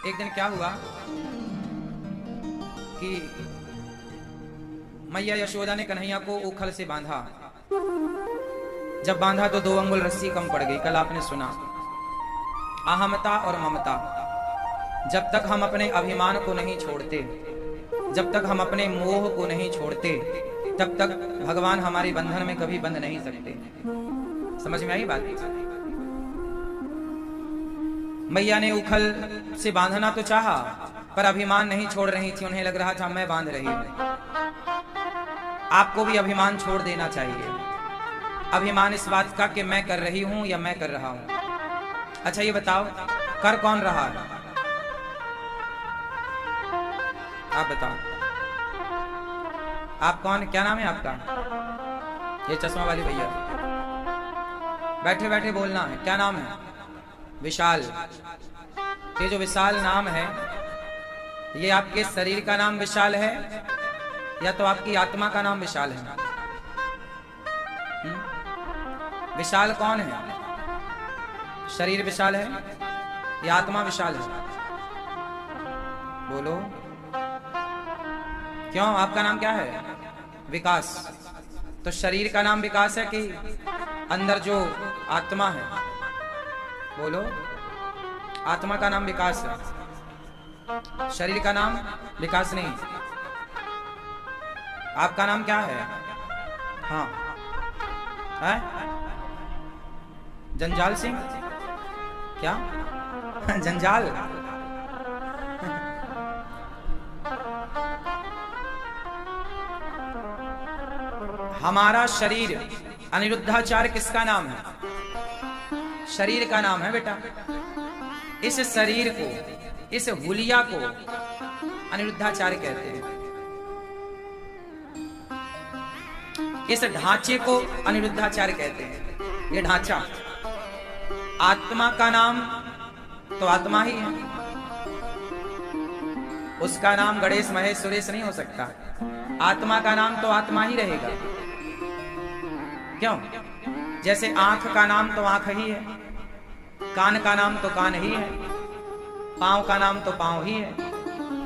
एक दिन क्या हुआ कि मैया यशोदा ने कन्हैया को उखल से बांधा। जब बांधा तो 2 अंगुल रस्सी कम पड़ गई। कल आपने सुना अहमता और ममता। जब तक हम अपने अभिमान को नहीं छोड़ते, जब तक हम अपने मोह को नहीं छोड़ते, तब तक भगवान हमारे बंधन में कभी बंध नहीं सकते। समझ में आई बात? मैया ने उखल से बांधना तो चाहा, पर अभिमान नहीं छोड़ रही थी। उन्हें लग रहा था मैं बांध रही हूं। आपको भी अभिमान छोड़ देना चाहिए। अभिमान इस बात का कि मैं कर रही हूं या मैं कर रहा हूं। अच्छा ये बताओ, कर कौन रहा है? आप बताओ, आप कौन? क्या नाम है आपका? ये चश्मा वाले भैया, बैठे बैठे बोलना है। क्या नाम है? विशाल। ये जो विशाल नाम है, ये आपके शरीर का नाम विशाल है या तो आपकी आत्मा का नाम विशाल है? विशाल कौन है? शरीर विशाल है या आत्मा विशाल है? बोलो। क्यों? आपका नाम क्या है? विकास। तो शरीर का नाम विकास है कि अंदर जो आत्मा है? बोलो। आत्मा का नाम विकास है, शरीर का नाम विकास नहीं। आपका नाम क्या है? हाँ है? जंजाल सिंह? क्या? जंजाल? हमारा शरीर अनिरुद्धाचार्य किसका नाम है? शरीर का नाम है बेटा। इस शरीर को, इस हुलिया को अनिरुद्धाचार्य कहते हैं। इस ढांचे को अनिरुद्धाचार्य कहते हैं। ये ढांचा, आत्मा का नाम तो आत्मा ही है। उसका नाम गणेश महेश सुरेश नहीं हो सकता। आत्मा का नाम तो आत्मा ही रहेगा। क्यों? जैसे आंख का नाम तो आंख ही है, कान का नाम तो कान ही है, पांव का नाम तो पांव ही है,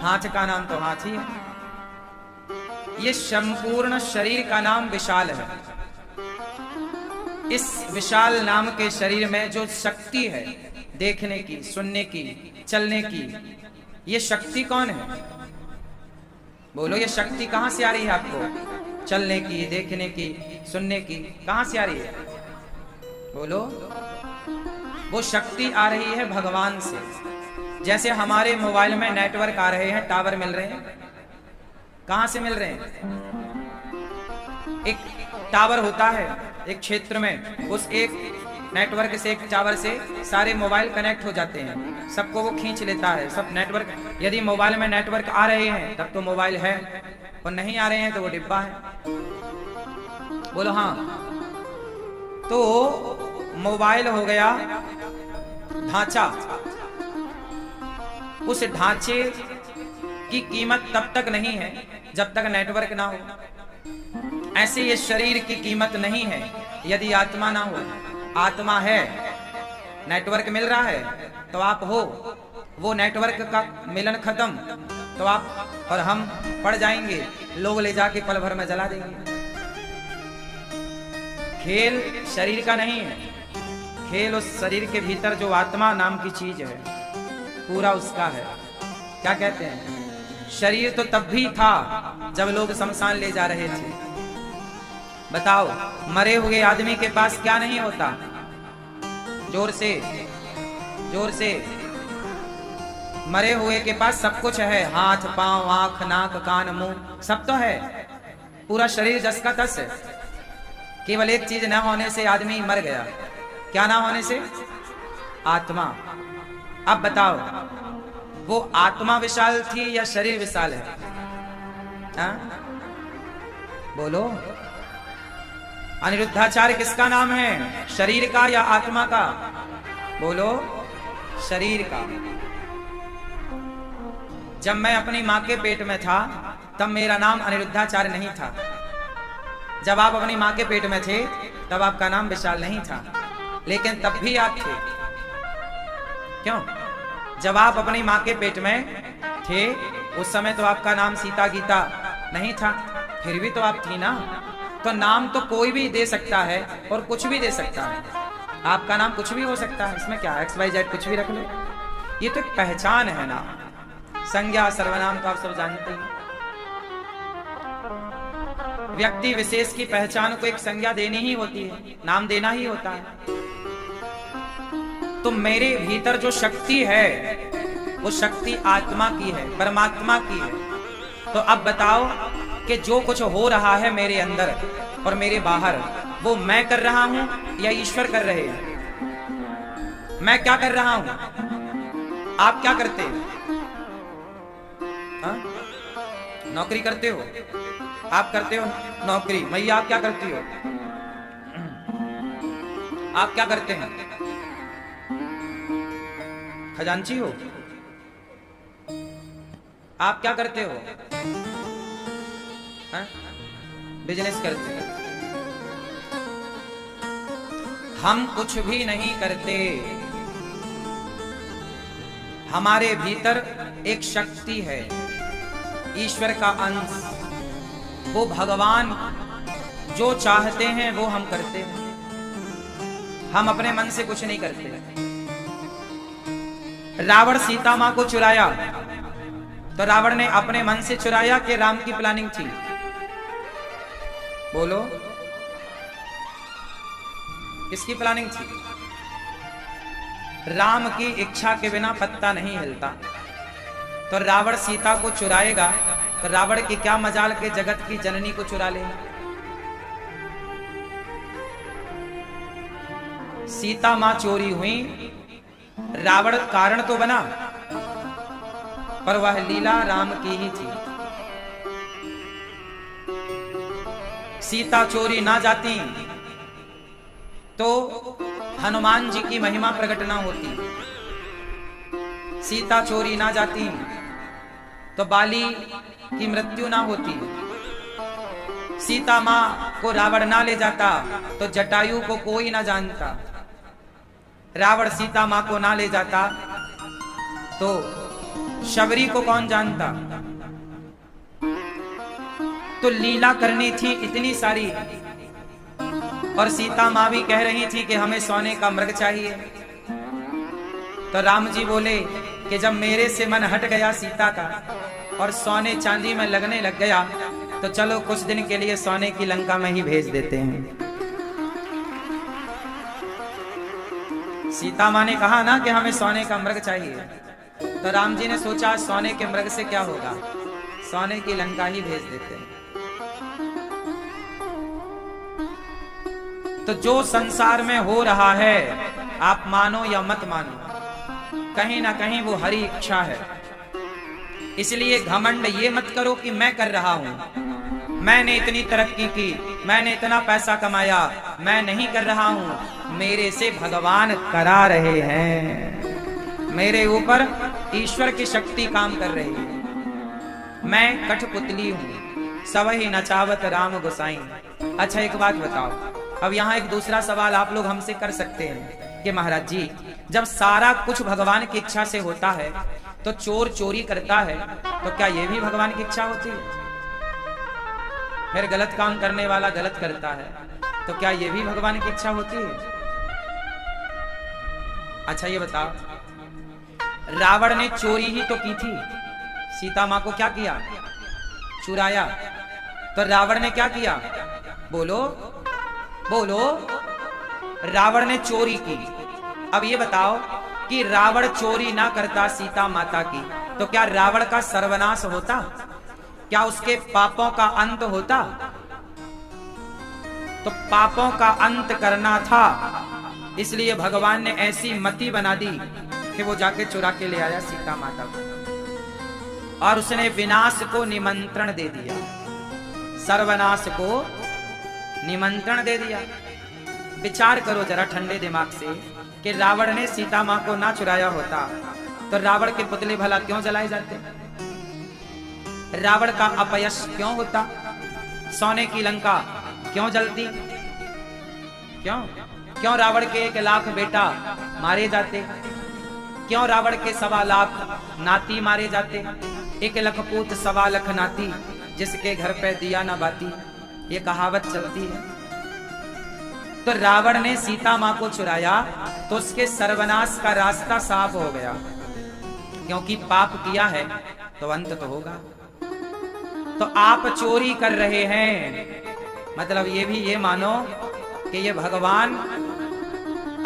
हाथ का नाम तो हाथ ही है। ये संपूर्ण शरीर का नाम विशाल है। इस विशाल नाम के शरीर में जो शक्ति है, देखने की, सुनने की, चलने की, ये शक्ति कौन है? बोलो। ये शक्ति कहां से आ रही है आपको? चलने की, देखने की, सुनने की, कहां से आ रही है? बोलो। वो शक्ति आ रही है भगवान से। जैसे हमारे मोबाइल में नेटवर्क आ रहे हैं, टावर मिल रहे हैं। कहां से मिल रहे हैं? एक टावर होता है एक क्षेत्र में, उस एक नेटवर्क से, एक टावर से सारे मोबाइल कनेक्ट हो जाते हैं, सबको वो खींच लेता है। सब नेटवर्क, यदि मोबाइल में नेटवर्क आ रहे हैं तब तो मोबाइल है, और नहीं आ रहे हैं तो वो डिब्बा है। बोलो हाँ। तो मोबाइल हो गया ढांचा। उस ढांचे की कीमत तब तक नहीं है जब तक नेटवर्क ना हो। ऐसे ये शरीर की कीमत नहीं है यदि आत्मा ना हो। आत्मा है, नेटवर्क मिल रहा है तो आप हो। वो नेटवर्क का मिलन खत्म तो आप और हम पड़ जाएंगे, लोग ले जाके पल भर में जला देंगे। खेल शरीर का नहीं है, खेल उस शरीर के भीतर जो आत्मा नाम की चीज है, पूरा उसका है। क्या कहते हैं? शरीर तो तब भी था जब लोग शमशान ले जा रहे थे। बताओ, मरे हुए आदमी के पास क्या नहीं होता? जोर से, जोर से। मरे हुए के पास सब कुछ है। हाथ, पांव, आंख, नाक, कान, मुंह, सब तो है। पूरा शरीर जस का तस है। केवल एक चीज न होने से आदमी मर गया। क्या ना होने से? आत्मा। अब बताओ, वो आत्मा विशाल थी या शरीर विशाल है? हा? बोलो। अनिरुद्धाचार्य किसका नाम है? शरीर का या आत्मा का? बोलो। शरीर का। जब मैं अपनी मां के पेट में था तब मेरा नाम अनिरुद्धाचार्य नहीं था। जब आप अपनी मां के पेट में थे तब आपका नाम विशाल नहीं था, लेकिन तब भी आप थे। क्यों? जब आप अपनी माँ के पेट में थे उस समय तो आपका नाम सीता गीता नहीं था, फिर भी तो आप थी ना। तो नाम तो कोई भी दे सकता है और कुछ भी दे सकता है। आपका नाम कुछ भी हो सकता है, इसमें क्या XYZ कुछ भी रख लो। ये तो एक पहचान है ना, संज्ञा सर्वनाम तो आप सब जानते हैं। व्यक्ति विशेष की पहचान को एक संज्ञा देनी ही होती है, नाम देना ही होता है। तो मेरे भीतर जो शक्ति है वो शक्ति आत्मा की है, परमात्मा की है। तो अब बताओ कि जो कुछ हो रहा है मेरे अंदर और मेरे बाहर, वो मैं कर रहा हूं या ईश्वर कर रहे हैं? मैं क्या कर रहा हूं? आप क्या करते हो? नौकरी करते हो? आप करते हो नौकरी? मैया आप क्या करती हो? आप क्या करते हैं? खजांची हो? आप क्या करते हो? बिजनेस करते हो? हम कुछ भी नहीं करते। हमारे भीतर एक शक्ति है, ईश्वर का अंश। वो भगवान जो चाहते हैं वो हम करते हैं। हम अपने मन से कुछ नहीं करते। रावण सीता मां को चुराया तो रावण ने अपने मन से चुराया कि राम की प्लानिंग थी? बोलो, किसकी प्लानिंग थी? राम की इच्छा के बिना पत्ता नहीं हिलता। तो रावण सीता को चुराएगा तो रावण की क्या मजाल के जगत की जननी को चुरा ले। सीता मां चोरी हुई, रावण कारण तो बना पर वह लीला राम की ही थी। सीता चोरी ना जाती तो हनुमान जी की महिमा प्रकट ना होती। सीता चोरी ना जाती तो बाली की मृत्यु ना होती। सीता मां को रावण ना ले जाता तो जटायु को कोई ना जानता। रावण सीता मां को ना ले जाता तो शबरी को कौन जानता। तो लीला करनी थी इतनी सारी, और सीता मां भी कह रही थी कि हमें सोने का मृग चाहिए। तो राम जी बोले कि जब मेरे से मन हट गया सीता का और सोने चांदी में लगने लग गया तो चलो कुछ दिन के लिए सोने की लंका में ही भेज देते हैं। सीता मां ने कहा ना कि हमें सोने का मृग चाहिए। तो राम जी ने सोचा सोने के मृग से क्या होगा, सोने की लंका ही भेज देते हैं। तो जो संसार में हो रहा है, आप मानो या मत मानो, कहीं ना कहीं वो हरी इच्छा है। इसलिए घमंड ये मत करो कि मैं कर रहा हूं, मैंने इतनी तरक्की की, मैंने इतना पैसा कमाया, मैं नहीं कर रहा हूं। मेरे से भगवान करा रहे हैं, मेरे ऊपर ईश्वर की शक्ति काम कर रही है। मैं कठपुतली हूं, सबही नचावत राम गोसाई। अच्छा एक बात बताओ, अब यहाँ एक दूसरा सवाल आप लोग हमसे कर सकते हैं कि महाराज जी जब सारा कुछ भगवान की इच्छा से होता है तो चोर चोरी करता है, तो क्या ये भी भगवान की इच्छा होती है? फिर गलत काम करने वाला गलत करता है, तो क्या ये भी भगवान की इच्छा होती है? अच्छा ये बताओ, रावण ने चोरी ही तो की थी, सीता मां को क्या किया? चुराया। तो रावण ने क्या किया? बोलो बोलो, रावण ने चोरी की। अब ये बताओ कि रावण चोरी ना करता सीता माता की, तो क्या रावण का सर्वनाश होता? क्या उसके पापों का अंत होता? तो पापों का अंत करना था, इसलिए भगवान ने ऐसी मति बना दी कि वो जाके चुरा के ले आया सीता माता को, और उसने विनाश को निमंत्रण दे दिया, सर्वनाश को निमंत्रण दे दिया। विचार करो जरा ठंडे दिमाग से कि रावण ने सीता मां को ना चुराया होता तो रावण के पुतले भला क्यों जलाए जाते? रावण का अपयश क्यों होता? सोने की लंका क्यों जलती? क्यों क्यों रावण के 1 लाख बेटा मारे जाते? क्यों रावण के 1.25 लाख नाती मारे जाते? 1 लाख पूत 1.25 लाख नाती, जिसके घर पे दिया ना बाती, ये कहावत चलती है। तो रावण ने सीता मां को चुराया तो उसके सर्वनाश का रास्ता साफ हो गया, क्योंकि पाप किया है तो अंत तो होगा। तो आप चोरी कर रहे हैं, मतलब ये भी ये मानो कि ये भगवान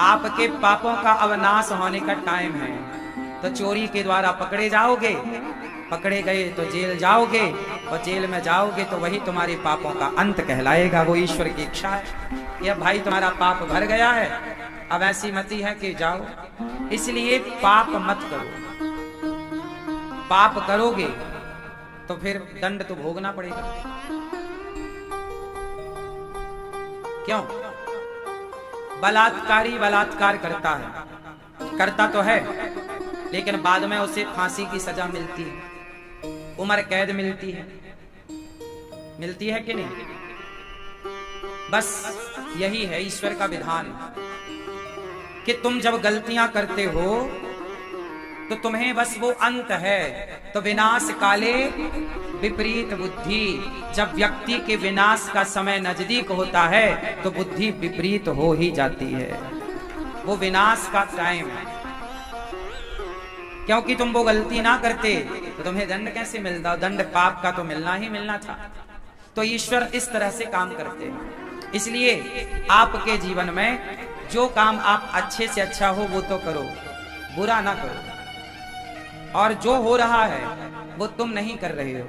आपके पापों का अवनाश होने का टाइम है। तो चोरी के द्वारा पकड़े जाओगे, पकड़े गए तो जेल जाओगे, और जेल में जाओगे तो वही तुम्हारे पापों का अंत कहलाएगा। वो ईश्वर की इच्छा है। ये भाई तुम्हारा पाप भर गया है, अब ऐसी मति है कि जाओ, इसलिए पाप मत करो। पाप करोगे तो फिर दंड तो भोगना पड़ेगा। क्यों? बलात्कारी बलात्कार करता है, करता तो है, लेकिन बाद में उसे फांसी की सजा मिलती है, उम्र कैद मिलती है कि नहीं? बस यही है ईश्वर का विधान कि तुम जब गलतियां करते हो तो तुम्हें बस वो अंत है। तो विनाश काले विपरीत बुद्धि, जब व्यक्ति के विनाश का समय नजदीक होता है तो बुद्धि विपरीत हो ही जाती है। वो विनाश का टाइम है, क्योंकि तुम वो गलती ना करते तो तुम्हें दंड कैसे मिलता? दंड पाप का तो मिलना ही मिलना था। तो ईश्वर इस तरह से काम करते हैं। इसलिए आपके जीवन में जो काम आप अच्छे से अच्छा हो वो तो करो, बुरा ना करो। और जो हो रहा है वो तुम नहीं कर रहे हो।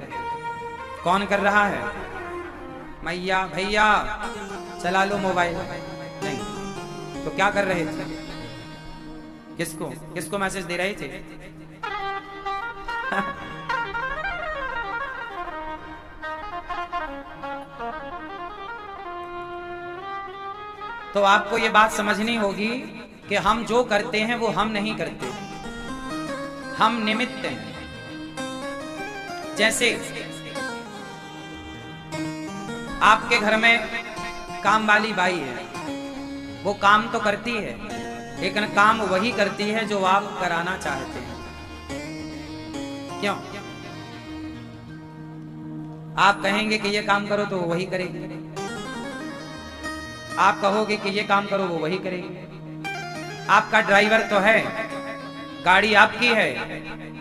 कौन कर रहा है? मैया भैया चला लो मोबाइल, नहीं तो क्या कर रहे थे? किसको किसको मैसेज दे रहे थे? तो आपको ये बात समझनी होगी कि हम जो करते हैं वो हम नहीं करते, हम निमित्त हैं। जैसे आपके घर में काम वाली बाई है, वो काम तो करती है, लेकिन काम वही करती है जो आप कराना चाहते हैं। क्यों? आप कहेंगे कि ये काम करो तो वो वही करेगी, आप कहोगे कि ये काम करो वो वही करेगी। आपका ड्राइवर तो है, गाड़ी आपकी है,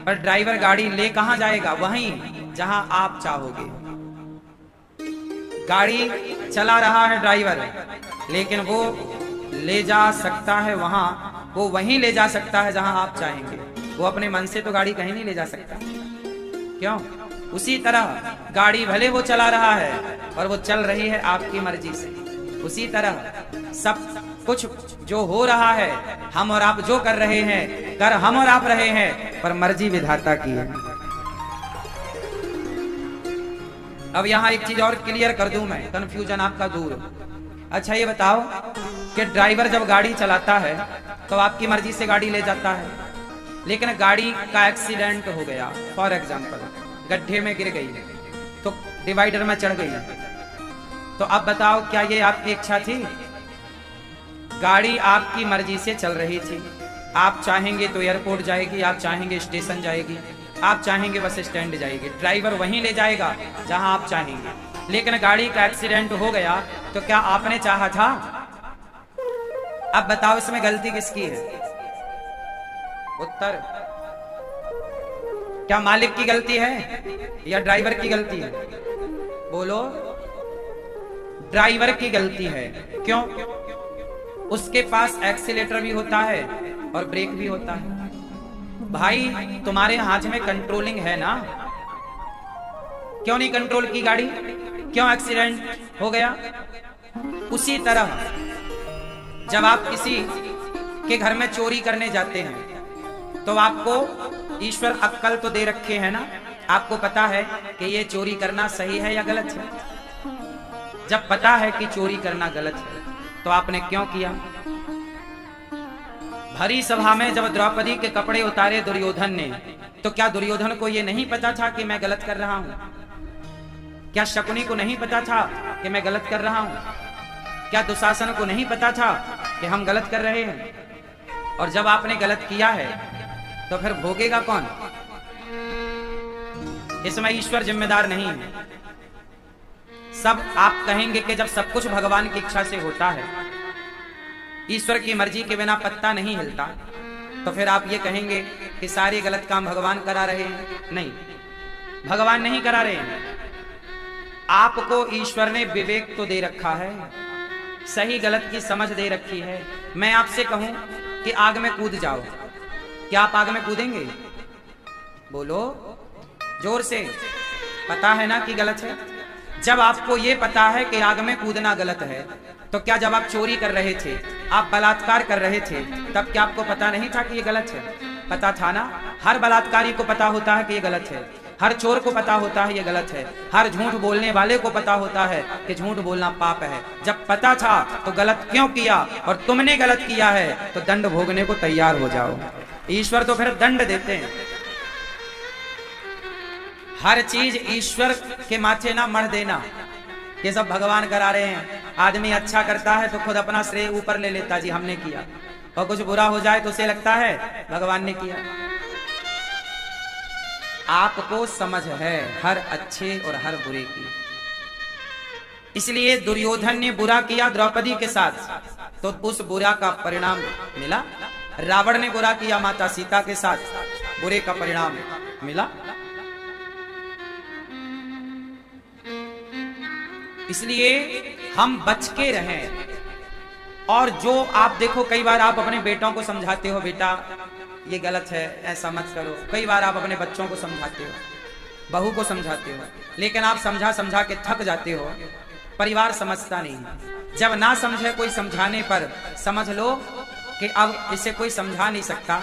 पर ड्राइवर गाड़ी ले कहां जाएगा? वहीं जहां आप चाहोगे। गाड़ी चला रहा है ड्राइवर, लेकिन वो ले जा सकता है वहां, वो वहीं ले जा सकता है जहां आप चाहेंगे। वो अपने मन से तो गाड़ी कहीं नहीं ले जा सकता। क्यों? उसी तरह गाड़ी भले वो चला रहा है और वो चल रही है आपकी मर्जी से। उसी तरह सब कुछ जो हो रहा है, हम और आप जो कर रहे हैं, कर हम और आप रहे हैं, पर मर्जी विधाता की है। अब यहां एक चीज और क्लियर कर दूं मैं, कंफ्यूजन आपका दूर। अच्छा ये बताओ कि ड्राइवर जब गाड़ी चलाता है तो आपकी मर्जी से गाड़ी ले जाता है, लेकिन गाड़ी का एक्सीडेंट हो गया, फॉर एग्जाम्पल गड्ढे में गिर गई तो डिवाइडर में चढ़ गई, तो अब बताओ क्या ये आपकी इच्छा थी? गाड़ी आपकी मर्जी से चल रही थी। आप चाहेंगे तो एयरपोर्ट जाएगी, आप चाहेंगे स्टेशन जाएगी, आप चाहेंगे बस स्टैंड जाएगी, ड्राइवर वहीं ले जाएगा जहां आप चाहेंगे। लेकिन गाड़ी का एक्सीडेंट हो गया तो क्या आपने चाहा था? अब बताओ इसमें गलती किसकी है? उत्तर, क्या मालिक की गलती है या ड्राइवर की गलती है? बोलो। ड्राइवर की गलती है। क्यों? उसके पास एक्सीलेटर भी होता है और ब्रेक भी होता है। भाई तुम्हारे हाथ में कंट्रोलिंग है ना, क्यों नहीं कंट्रोल की गाड़ी? क्यों एक्सीडेंट हो गया? उसी तरह जब आप किसी के घर में चोरी करने जाते हैं तो आपको ईश्वर अक्ल तो दे रखे हैं ना, आपको पता है कि ये चोरी करना सही है या गलत है। जब पता है कि चोरी करना गलत है तो आपने क्यों किया? भरी सभा में जब द्रौपदी के कपड़े उतारे दुर्योधन ने, तो क्या दुर्योधन को यह नहीं पता था कि मैं गलत कर रहा हूं? क्या शकुनी को नहीं पता था कि मैं गलत कर रहा हूं? क्या दुशासन को नहीं पता था कि हम गलत कर रहे हैं? और जब आपने गलत किया है तो फिर भोगेगा कौन? इसमें ईश्वर जिम्मेदार नहीं है। सब आप कहेंगे कि जब सब कुछ भगवान की इच्छा से होता है, ईश्वर की मर्जी के बिना पत्ता नहीं हिलता, तो फिर आप ये कहेंगे कि सारे गलत काम भगवान करा रहे हैं। नहीं, भगवान नहीं करा रहे हैं। आपको ईश्वर ने विवेक तो दे रखा है, सही गलत की समझ दे रखी है। मैं आपसे कहूं कि आग में कूद जाओ, क्या आप आग में कूदेंगे? बोलो जोर से। पता है ना कि गलत है। जब आपको ये पता है कि आग में कूदना गलत है, तो क्या जब आप चोरी कर रहे थे, आप बलात्कार कर रहे थे, तब क्या आपको पता नहीं था कि ये गलत है? पता था ना। हर बलात्कारी को पता होता है कि ये गलत है, हर चोर को पता होता है ये गलत है, हर झूठ बोलने वाले को पता होता है कि झूठ बोलना पाप है। जब पता था तो गलत क्यों किया? और तुमने गलत किया है तो दंड भोगने को तैयार हो जाओ। ईश्वर तो फिर दंड देते हैं। हर चीज ईश्वर के माथे ना मर देना, ये सब भगवान करा रहे हैं। आदमी अच्छा करता है तो खुद अपना श्रेय ऊपर ले लेता, जी हमने किया, और कुछ बुरा हो जाए तो उसे लगता है भगवान ने किया। आपको समझ है हर अच्छे और हर बुरे की। इसलिए दुर्योधन ने बुरा किया द्रौपदी के साथ, तो उस बुरा का परिणाम मिला। रावण ने बुरा किया माता सीता के साथ, बुरे का परिणाम मिला। इसलिए हम बच के रहें। और जो आप देखो, कई बार आप अपने बेटों को समझाते हो, बेटा ये गलत है, ऐसा मत करो। कई बार आप अपने बच्चों को समझाते हो, बहू को समझाते हो, लेकिन आप समझा समझा के थक जाते हो, परिवार समझता नहीं। जब ना समझे कोई समझाने पर, समझ लो कि अब इसे कोई समझा नहीं सकता,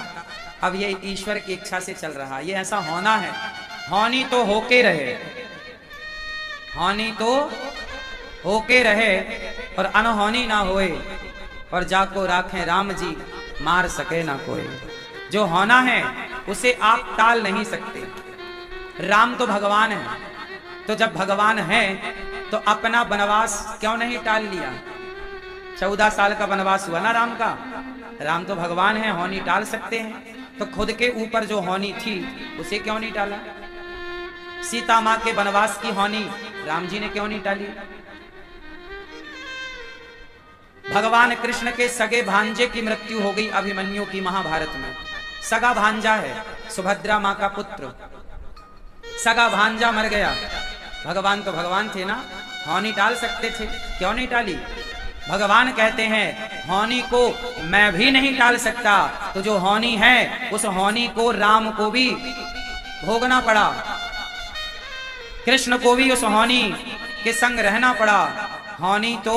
अब ये ईश्वर की इच्छा से चल रहा, ये ऐसा होना है। होनी तो होके रहे, होनी तो होके रहे, और अनहोनी ना होए। और जाको राखें राम जी, मार सके ना कोई। जो होना है उसे आप टाल नहीं सकते। राम तो भगवान है, तो जब भगवान है तो अपना वनवास क्यों नहीं टाल लिया? 14 साल का वनवास हुआ ना राम का। राम तो भगवान है, होनी टाल सकते हैं, तो खुद के ऊपर जो होनी थी उसे क्यों नहीं टाला? सीता मां के वनवास की होनी राम जी ने क्यों नहीं टाली? भगवान कृष्ण के सगे भांजे की मृत्यु हो गई अभिमन्यु की महाभारत में। सगा भांजा है, सुभद्रा मां का पुत्र, सगा भांजा मर गया। भगवान तो भगवान थे ना, होनी टाल सकते थे, क्यों नहीं टाली? भगवान कहते हैं होनी को मैं भी नहीं टाल सकता, तो जो होनी है उस होनी को राम को भी भोगना पड़ा, कृष्ण को भी उस होनी के संग रहना पड़ा। होनी तो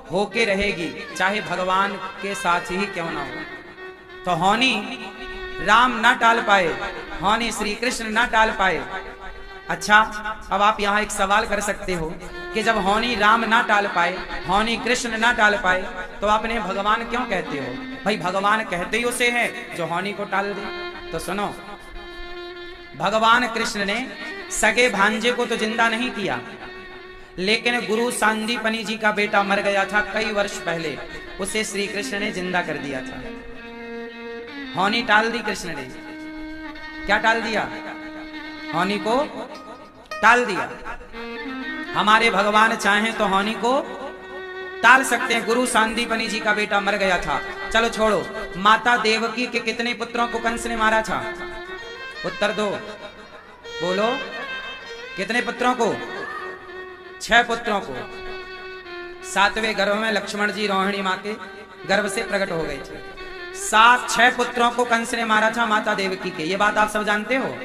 होके रहेगी, चाहे भगवान के साथ ही क्यों ना हो। तो होनी राम ना टाल पाए, होनी श्री कृष्ण ना टाल पाए। अच्छा, अब आप यहाँ एक सवाल कर सकते हो कि जब होनी राम ना टाल पाए, होनी कृष्ण ना टाल पाए, तो आपने भगवान क्यों कहते हो? भाई भगवान कहते ही उसे है जो होनी को टाल दे। तो सुनो, भगवान कृष्ण ने सगे भांजे को तो जिंदा नहीं किया, लेकिन गुरु सांदीपनी जी का बेटा मर गया था कई वर्ष पहले, उसे श्री कृष्ण ने जिंदा कर दिया था। होनी टाल दी कृष्ण ने। क्या टाल दिया? होनी को टाल दिया। हमारे भगवान चाहें तो होनी को टाल सकते हैं। गुरु सांदीपनी जी का बेटा मर गया था, चलो छोड़ो। माता देवकी के कितने पुत्रों को कंस ने मारा था? उत्तर दो, बोलो। कितने पुत्रों को? 6 पुत्रों को। 7वें गर्भ में लक्ष्मण जी रोहिणी मां के गर्भ से प्रकट हो गए थे। 6 पुत्रों को कंस ने मारा था माता देवकी के। ये बात आप सब जानते हो?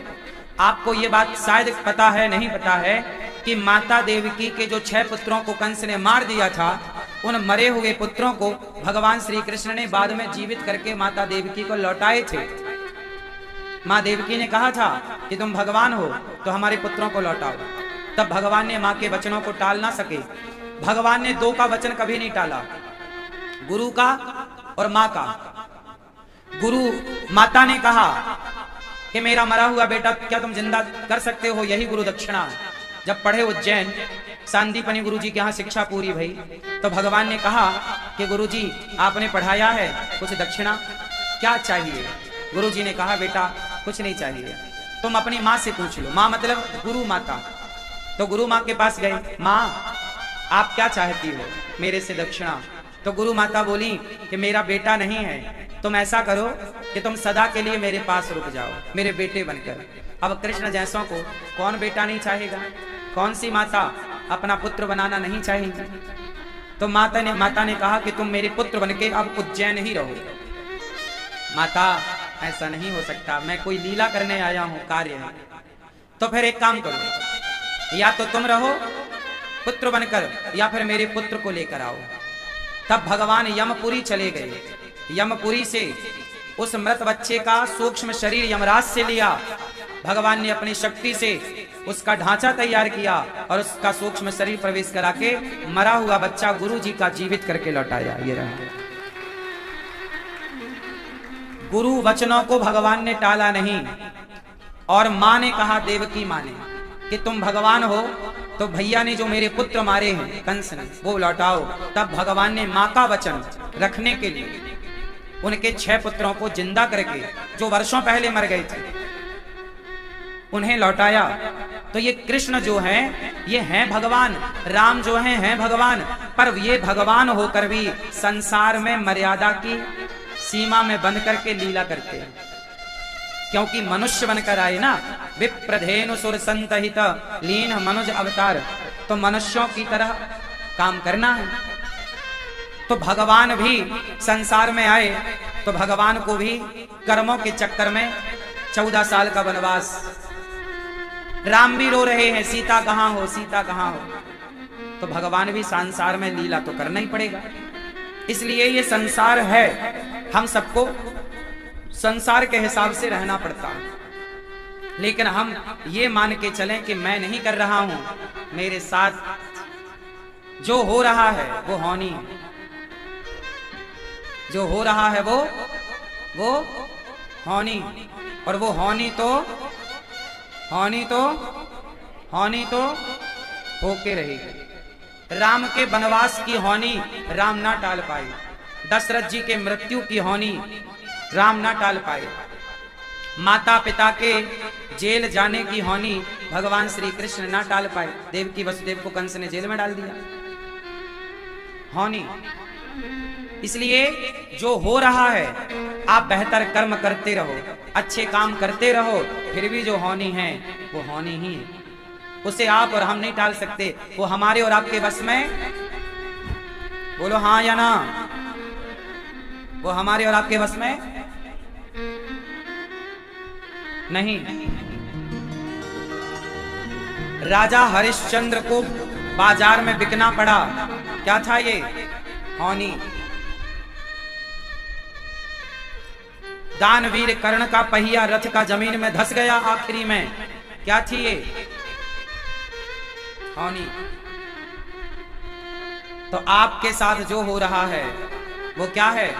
आपको ये बात शायद पता है, नहीं पता है कि माता देवकी के जो 6 पुत्रों को कंस ने मार दिया था, उन मरे हुए पुत्रों को भगवान श्री कृष्ण ने बाद में जीवित करके माता देवकी को लौटाए थे। माँ देवकी ने कहा था कि तुम भगवान हो तो हमारे पुत्रों को लौटाओ। तब भगवान ने माँ के वचनों को टाल ना सके। भगवान ने 2 का वचन कभी नहीं टाला, गुरु का और माँ का। गुरु माता ने कहा कि मेरा मरा हुआ बेटा क्या तुम जिंदा कर सकते हो, यही गुरु दक्षिणा। जब पढ़े उज्जैन सांदीपनी गुरु जी के यहाँ शिक्षा पूरी भई, तो भगवान ने कहा कि गुरु जी आपने पढ़ाया है, कुछ दक्षिणा क्या चाहिए? गुरु जी ने कहा बेटा कुछ नहीं चाहिए। तुम अपनी माँ से पूछ लो, माँ मतलब गुरु माता। तो गुरु माँ के पास गए, माँ आप क्या चाहती हो मेरे से दक्षिणा? तो गुरु माता बोली कि मेरा बेटा नहीं है, तुम ऐसा करो कि तुम सदा के लिए मेरे पास रुक जाओ, मेरे बेटे बनकर। अब कृष्ण जैसों को कौन बेटा नहीं चाहेगा? कौन सी माता अपना पुत्र बनाना नहीं चाहेगी? तो माता ने कहा कि तुम मेरे पुत्र बनके अब उज्जैन ही रहो। माता ऐसा नहीं हो सकता, मैं कोई लीला करने आया हूं, कार्य है। तो फिर एक काम करो, या तो तुम रहो पुत्र बनकर या फिर मेरे पुत्र को लेकर आओ। तब भगवान यमपुरी चले गए। यमपुरी से उस मृत बच्चे का सूक्ष्म शरीर यमराज से लिया। भगवान ने अपनी शक्ति से उसका ढांचा तैयार किया और उसका सूक्ष्म शरीर प्रवेश करा के मरा हुआ बच्चा गुरु जी का जीवित करके लौटाया। ये रहा। गुरु वचनों को भगवान ने टाला नहीं। और माँ ने कहा, देवकी माँ ने, कि तुम भगवान हो तो भैया ने जो मेरे पुत्र मारे हैं कंस ने, वो लौटाओ। तब भगवान ने माँ का वचन रखने के लिए उनके 6 पुत्रों को जिंदा करके, जो वर्षों पहले मर गए थे, उन्हें लौटाया। तो ये कृष्ण जो हैं, ये हैं भगवान। राम जो हैं भगवान। पर ये भगवान होकर भी संसार में मर्यादा की सीमा में बंद करके लीला करते हैं। क्योंकि मनुष्य बनकर आए ना, विप्रधेनु सुर संतहित लीन मनुज अवतार, तो मनुष्यों की तरह काम करना है। तो भगवान भी संसार में आए तो भगवान को भी कर्मों के चक्कर में 14 साल का वनवास। राम भी रो रहे हैं, सीता कहाँ हो, सीता कहाँ हो। तो भगवान भी संसार में लीला तो करना ही पड़ेगा। इसलिए ये संसार है, हम सबको संसार के हिसाब से रहना पड़ता है। लेकिन हम ये मान के चलें कि मैं नहीं कर रहा हूं, मेरे साथ जो हो रहा है वो होनी है। जो हो रहा है वो होनी, और वो होनी तो होके रहेगी। राम के वनवास की होनी राम ना टाल पाए। दशरथ जी के मृत्यु की होनी राम ना टाल पाए। माता पिता के जेल जाने की होनी भगवान श्री कृष्ण ना टाल पाए। देवकी वसुदेव को कंस ने जेल में डाल दिया। होनी। इसलिए जो हो रहा है, आप बेहतर कर्म करते रहो, अच्छे काम करते रहो, फिर भी जो होनी है वो होनी ही है। उसे आप और हम नहीं टाल सकते। वो हमारे और आपके बस में, बोलो हाँ या ना, वो हमारे और आपके बस में नहीं। राजा हरिश्चंद्र को बाजार में बिकना पड़ा। क्या था ये? होनी। दानवीर कर्ण का पहिया रथ का जमीन में धस गया आखिरी में। क्या थी ये? होनी। तो आपके साथ जो हो रहा है वो क्या है?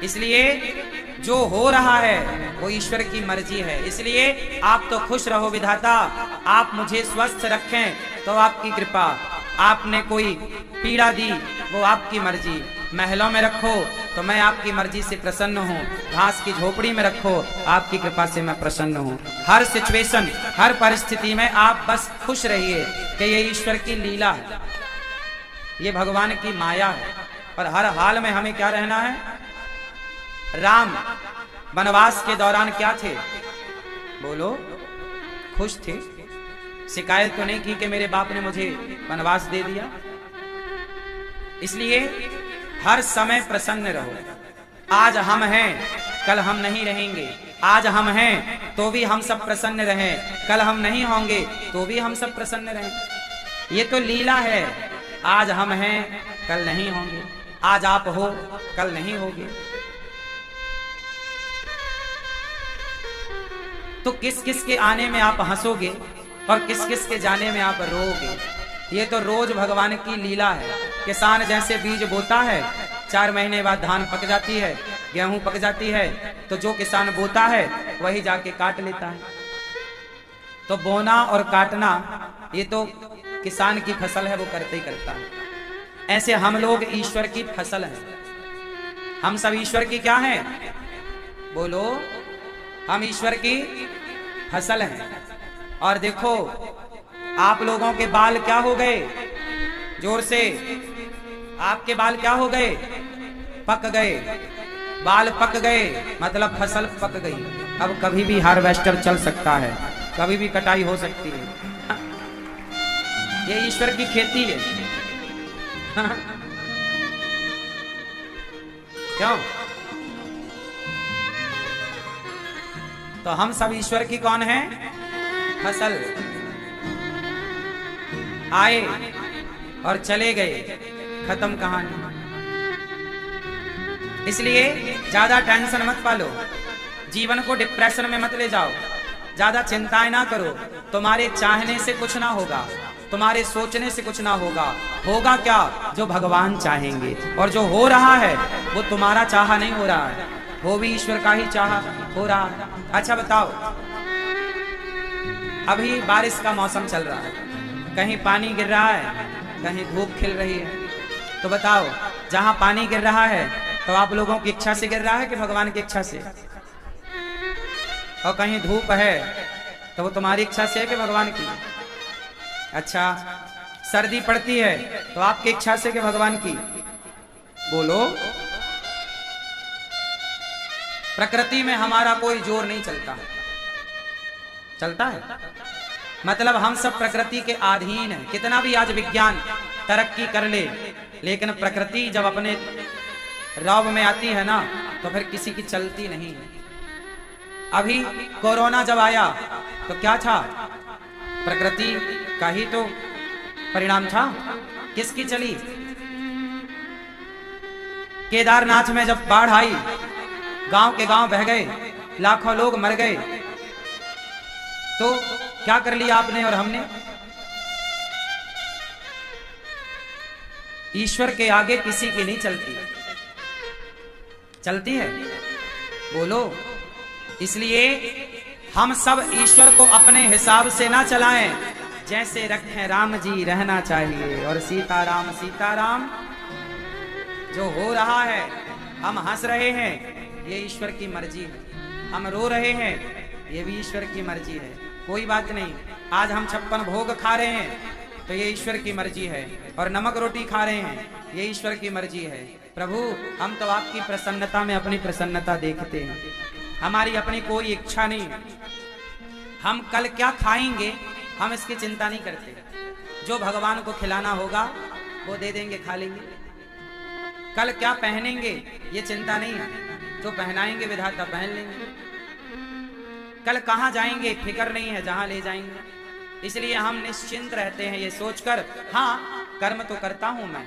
इसलिए जो हो रहा है वो ईश्वर की मर्जी है। इसलिए आप तो खुश रहो विधाता, आप मुझे स्वस्थ रखें तो आपकी कृपा, आपने कोई पीड़ा दी वो आपकी मर्जी, महलों में रखो तो मैं आपकी मर्जी से प्रसन्न हूँ, घास की झोपड़ी में रखो आपकी कृपा से मैं प्रसन्न हूँ। हर सिचुएशन, हर परिस्थिति में आप बस खुश रहिए कि ये ईश्वर की लीला है, ये भगवान की माया है। और हर हाल में हमें क्या रहना है? राम वनवास के दौरान क्या थे? बोलो, खुश थे। शिकायत तो नहीं की कि मेरे बाप ने मुझे वनवास दे दिया। इसलिए हर समय प्रसन्न रहो। आज हम हैं, कल हम नहीं रहेंगे। आज हम हैं तो भी हम सब प्रसन्न रहें, कल हम नहीं होंगे तो भी हम सब प्रसन्न रहें। ये तो लीला है। आज हम हैं, कल नहीं होंगे। आज आप हो, कल नहीं होगे। तो किस किस के आने में आप हंसोगे और किस किस के जाने में आप रोओगे। ये तो रोज भगवान की लीला है। किसान जैसे बीज बोता है, 4 महीने बाद धान पक जाती है, गेहूं पक जाती है, तो जो किसान बोता है वही जाके काट लेता है। तो बोना और काटना ये तो किसान की फसल है, वो करते ही करता है। ऐसे हम लोग ईश्वर की फसल हैं। हम सब ईश्वर की क्या हैं? बोलो, हम ईश्वर की फसल हैं। और देखो आप लोगों के बाल क्या हो गए, जोर से, आपके बाल क्या हो गए, पक गए। बाल पक गए मतलब फसल पक गई। अब कभी भी हार्वेस्टर चल सकता है, कभी भी कटाई हो सकती है। ये ईश्वर की खेती है। क्यों? तो हम सब ईश्वर की कौन है, फसल। आए और चले गए, खत्म कहानी। इसलिए ज्यादा टेंशन मत पालो, जीवन को डिप्रेशन में मत ले जाओ, ज्यादा चिंताएं ना करो। तुम्हारे चाहने से कुछ ना होगा, तुम्हारे सोचने से कुछ ना होगा। होगा क्या, जो भगवान चाहेंगे। और जो हो रहा है वो तुम्हारा चाहा नहीं हो रहा है, वो भी ईश्वर का ही चाहा हो रहा है। अच्छा बताओ, अभी बारिश का मौसम चल रहा है, कहीं पानी गिर रहा है, कहीं धूप खिल रही है। तो बताओ, जहां पानी गिर रहा है तो आप लोगों की इच्छा से गिर रहा है कि भगवान की इच्छा से? और कहीं धूप है तो वो तुम्हारी इच्छा से है कि भगवान की? अच्छा, सर्दी पड़ती है तो आपकी इच्छा से कि भगवान की? बोलो। प्रकृति में हमारा कोई जोर नहीं चलता, चलता है? मतलब हम सब प्रकृति के अधीन हैं। कितना भी आज विज्ञान तरक्की कर ले, लेकिन प्रकृति जब अपने रौब में आती है ना, तो फिर किसी की चलती नहीं है। अभी कोरोना जब आया तो क्या था, प्रकृति का ही तो परिणाम था। किसकी चली? केदारनाथ में जब बाढ़ आई, गांव के गांव बह गए, लाखों लोग मर गए, तो क्या कर लिया आपने और हमने? ईश्वर के आगे किसी की नहीं चलती, चलती है? बोलो। इसलिए हम सब ईश्वर को अपने हिसाब से ना चलाएं। जैसे रखें राम जी रहना चाहिए, और सीताराम सीताराम। जो हो रहा है, हम हंस रहे हैं, ये ईश्वर की मर्जी है। हम रो रहे हैं, ये भी ईश्वर की मर्जी है। कोई बात नहीं। आज हम 56 भोग खा रहे हैं तो ये ईश्वर की मर्जी है, और नमक रोटी खा रहे हैं, ये ईश्वर की मर्जी है। प्रभु, हम तो आपकी प्रसन्नता में अपनी प्रसन्नता देखते हैं, हमारी अपनी कोई इच्छा नहीं। हम कल क्या खाएंगे हम इसकी चिंता नहीं करते। जो भगवान को खिलाना होगा वो दे देंगे, खा लेंगे। कल क्या पहनेंगे ये चिंता नहीं है, जो पहनाएंगे विधाता पहन लेंगे। कल कहां जाएंगे फिक्र नहीं है, जहां ले जाएंगे। इसलिए हम निश्चिंत रहते हैं ये सोचकर, हाँ कर्म तो करता हूं मैं,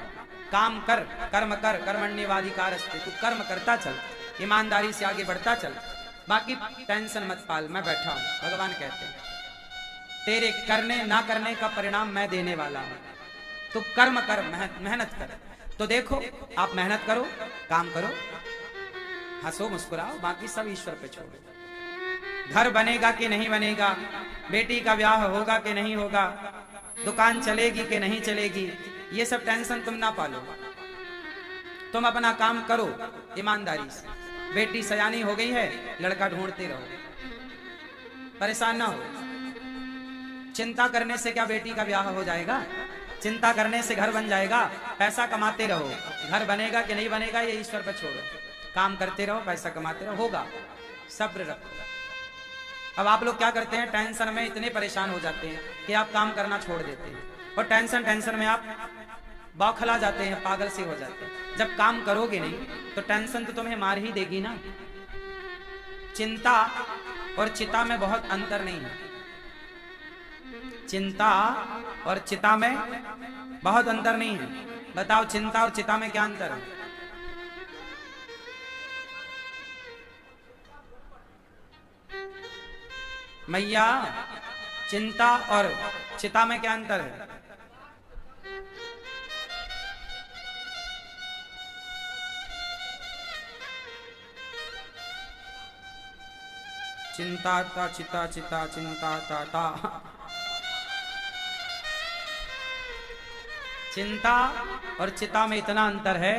काम कर, कर्म कर, कर्मण्येवाधिकारस्ते। तू कर्म करता चल, ईमानदारी से आगे बढ़ता चल, बाकी टेंशन मत पाल, मैं बैठा हूं। भगवान कहते हैं तेरे करने ना करने का परिणाम मैं देने वाला हूं। तू कर्म कर, मेहनत कर। तो देखो, आप मेहनत करो, काम करो, हंसो मुस्कुराओ, बाकी सब ईश्वर पे छोड़ो। घर बनेगा कि नहीं बनेगा, बेटी का ब्याह होगा कि नहीं होगा, दुकान चलेगी कि नहीं चलेगी, ये सब टेंशन तुम ना पालो। तुम अपना काम करो ईमानदारी से। बेटी सयानी हो गई है, लड़का ढूंढते रहो, परेशान ना हो। चिंता करने से क्या बेटी का ब्याह हो जाएगा? चिंता करने से घर बन जाएगा? पैसा कमाते रहो, घर बनेगा कि नहीं बनेगा ये ईश्वर पर छोड़ो। काम करते रहो, पैसा कमाते रहो, होगा। सब्र रखो। अब आप लोग क्या करते हैं, टेंशन में इतने परेशान हो जाते हैं कि आप काम करना छोड़ देते हैं, और टेंशन में आप बौखला जाते हैं, पागल से हो जाते हैं। जब काम करोगे नहीं तो टेंशन तो तुम्हें मार ही देगी ना। चिंता और चिता में बहुत अंतर नहीं है। चिंता और चिता में बहुत अंतर नहीं है। बताओ, चिंता और चिता में क्या अंतर है? मैया, चिंता और चिता में क्या अंतर है? चिंता ता चिता, चिता चिंता ता ता। चिंता और चिता में इतना अंतर है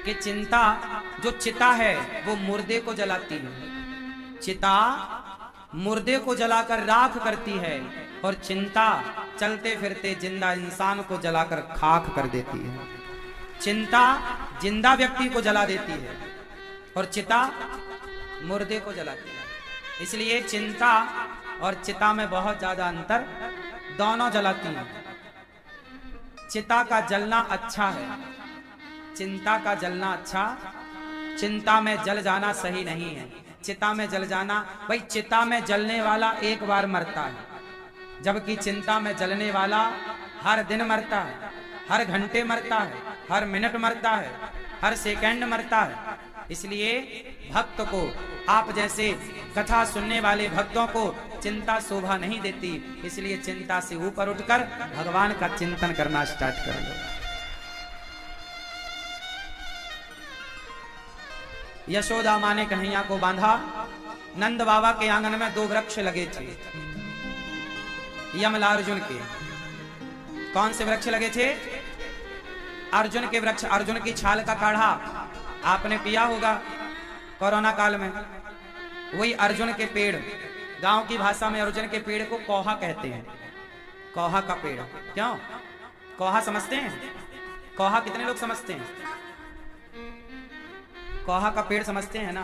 कि चिंता, जो चिता है वो मुर्दे को जलाती है, चिता मुर्दे को जलाकर राख करती है और चिंता चलते फिरते जिंदा इंसान को जलाकर खाक कर देती है। चिंता जिंदा व्यक्ति को जला देती है और चिता मुर्दे को जलाती है। इसलिए चिंता और चिता में बहुत ज्यादा अंतर, दोनों जलाती हैं। चिता का जलना अच्छा है, चिंता का जलना अच्छा, चिंता में जल जाना सही नहीं है। चिता में जल जाना, भाई चिता में जलने वाला एक बार मरता है, जबकि चिंता में जलने वाला हर दिन मरता है, हर घंटे मरता है, हर मिनट मरता है, हर सेकंड मरता है। इसलिए भक्त को, आप जैसे कथा सुनने वाले भक्तों को चिंता शोभा नहीं देती। इसलिए चिंता से ऊपर उठकर भगवान का चिंतन करना स्टार्ट कर लो। यशोदा माँ ने कन्हैया को बांधा। नंद बाबा के आंगन में 2 वृक्ष लगे थे, यमला अर्जुन के। कौन से वृक्ष लगे थे? अर्जुन के वृक्ष। अर्जुन की छाल का काढ़ा आपने पिया होगा कोरोना काल में। वही अर्जुन के पेड़, गांव की भाषा में अर्जुन के पेड़ को कोहा कहते हैं। कोहा का पेड़। क्यों कोहा समझते हैं? कोहा कितने लोग समझते हैं? कोहा का पेड़ समझते हैं ना?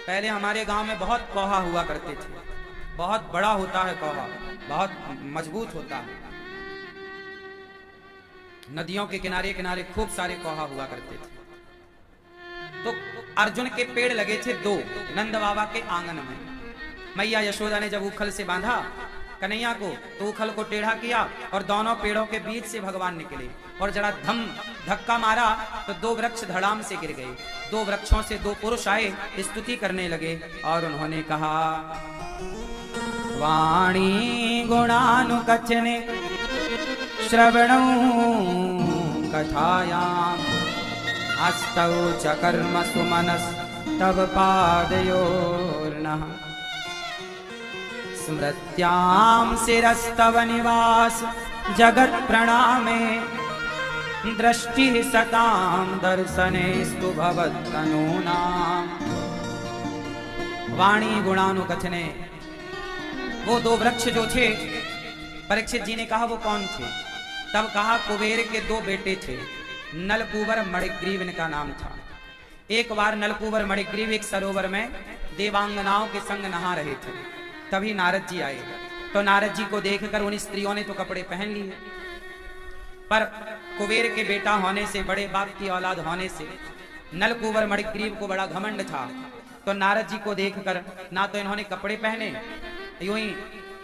पहले हमारे गांव में बहुत कोहा हुआ करते थे। बहुत बड़ा होता है कोहा, बहुत मजबूत होता है। नदियों के किनारे किनारे खूब सारे कोहा हुआ करते थे। तो अर्जुन के पेड़ लगे थे 2 नंद बाबा के आंगन में। मैया यशोदा ने जब उखल से बांधा कन्हैया को, तो उखल को टेढ़ा किया और दोनों पेड़ों के बीच से भगवान निकले और जरा धक्का मारा तो 2 वृक्ष धड़ाम से गिर गए। 2 वृक्षों से 2 पुरुष आए, स्तुति करने लगे और उन्होंने कहा, वाणी गुणानुकथने श्रवणौ कथायां अस्तौ च कर्म सुमनस तव पादयोर्नः स्मृत्यां शिरस्तव निवास जगत प्रणामे दृष्टि सतां दर्शनेस्तु भवत्तनूनां। वाणी गुणानुकथने, वो 2 वृक्ष जो थे, परीक्षित जी ने कहा वो कौन थे? तब कहा कुबेर के 2 बेटे थे, नलकूबर मणिग्रीव इनका नाम था। एक बार नलकूबर मणिग्रीव एक सरोवर में देवांगनाओं के संग नहा रहे थे। तभी नारद जी आए। तो नारद जी को देखकर उन स्त्रियों ने तो कपड़े पहन लिए, पर कुबेर के बेटा होने से, बड़े बाप की औलाद होने से नलकूबर मणिग्रीव को बड़ा घमंड था। तो नारद जी को देखकर ना तो इन्होंने कपड़े पहने, यूं ही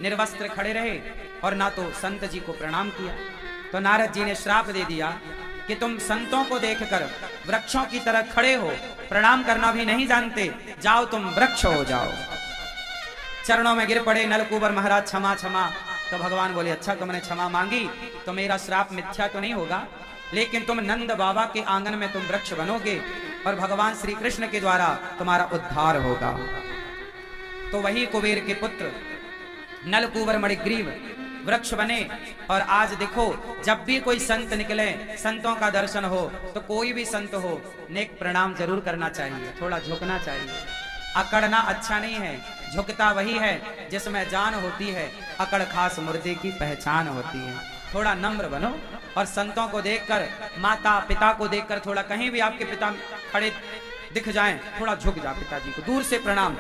निर्वस्त्र खड़े रहे, और ना तो संत जी को प्रणाम किया। तो नारद जी ने श्राप दे दिया कि तुम संतों को देखकर वृक्षों की तरह खड़े हो, प्रणाम करना भी नहीं जानते, जाओ तुम वृक्ष हो जाओ। चरणों में गिर पड़े नलकूबर महाराज, क्षमा क्षमा। तो भगवान बोले, अच्छा तुमने क्षमा मांगी तो मेरा श्राप मिथ्या तो नहीं होगा, लेकिन तुम नंद बाबा के आंगन में तुम वृक्ष बनोगे और भगवान श्री कृष्ण के द्वारा तुम्हारा उद्धार होगा। तो वही कुबेर के पुत्र नलकूबर मणिग्रीव वृक्ष बने। और आज देखो, जब भी कोई संत निकले, संतों का दर्शन हो, तो कोई भी संत हो, नेक प्रणाम जरूर करना चाहिए, थोड़ा झुकना चाहिए। अकड़ना अच्छा नहीं है, झुकता वही है जिसमें जान होती है, अकड़ खास मुर्दे की पहचान होती है। थोड़ा नम्र बनो और संतों को देखकर, माता पिता को देखकर, थोड़ा कहीं भी आपके पिता खड़े दिख जाएं, थोड़ा झुक जा पिताजी को, दूर से प्रणाम।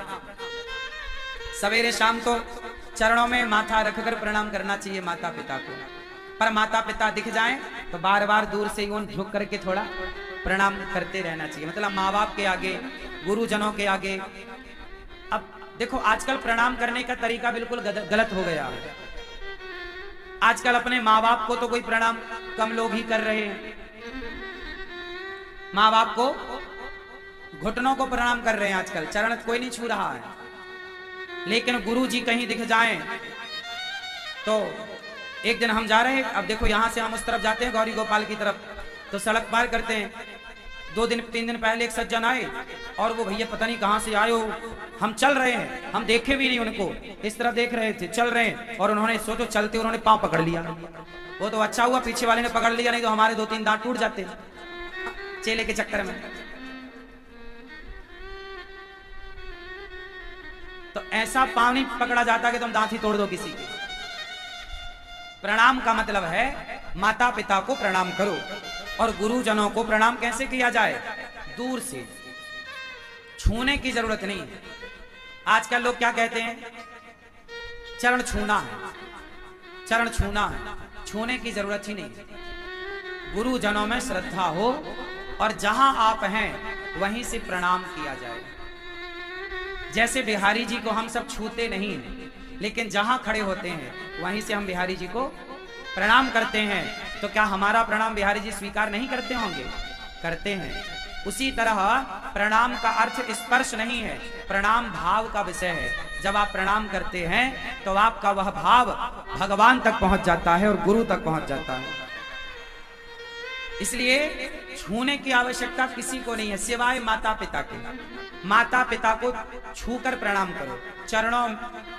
सवेरे शाम तो चरणों में माथा रखकर प्रणाम करना चाहिए माता पिता को, पर माता पिता दिख जाएं तो बार बार दूर से यूं झुक करके थोड़ा प्रणाम करते रहना चाहिए। मतलब माँ बाप के आगे, गुरुजनों के आगे। अब देखो, आजकल प्रणाम करने का तरीका बिल्कुल गलत हो गया है। आजकल अपने माँ बाप को तो कोई प्रणाम कम लोग ही कर रहे हैं। माँ बाप को घुटनों को प्रणाम कर रहे हैं आजकल, चरण कोई नहीं छू रहा है। लेकिन गुरु जी कहीं दिख जाएं तो, एक दिन हम जा रहे हैं, अब देखो यहां से हम उस तरफ जाते हैं गौरी गोपाल की तरफ, तो सड़क पार करते हैं, 2-3 दिन पहले एक सज्जन आए और वो भैया पता नहीं कहां से आए हो, हम चल रहे हैं, हम देखे भी नहीं उनको, इस तरफ देख रहे थे, चल रहे हैं, और उन्होंने सोचो चलते उन्होंने पांव पकड़ लिया। वो तो अच्छा हुआ पीछे वाले ने पकड़ लिया, नहीं तो हमारे 2-3 दांत टूट जाते चेले के चक्कर में। तो ऐसा पांव नहीं पकड़ा जाता कि तुम दांत ही तोड़ दो किसी के। प्रणाम का मतलब है माता पिता को प्रणाम करो। और गुरुजनों को प्रणाम कैसे किया जाए? दूर से, छूने की जरूरत नहीं है। आजकल लोग क्या कहते हैं? चरण छूना है, चरण छूना है। छूने की जरूरत ही नहीं। गुरुजनों में श्रद्धा हो और जहां आप हैं वहीं से प्रणाम किया जाए। जैसे बिहारी जी को हम सब छूते नहीं हैं, लेकिन जहां खड़े होते हैं वहीं से हम बिहारी जी को प्रणाम करते हैं। तो क्या हमारा प्रणाम बिहारी जी स्वीकार नहीं करते होंगे? करते हैं। उसी तरह प्रणाम का अर्थ स्पर्श नहीं है, प्रणाम भाव का विषय है। जब आप प्रणाम करते हैं तो आपका वह भाव भगवान तक पहुंच जाता है और गुरु तक पहुंच जाता है। इसलिए छूने की आवश्यकता किसी को नहीं है सिवाय माता पिता के। माता पिता को छूकर प्रणाम करो, चरणों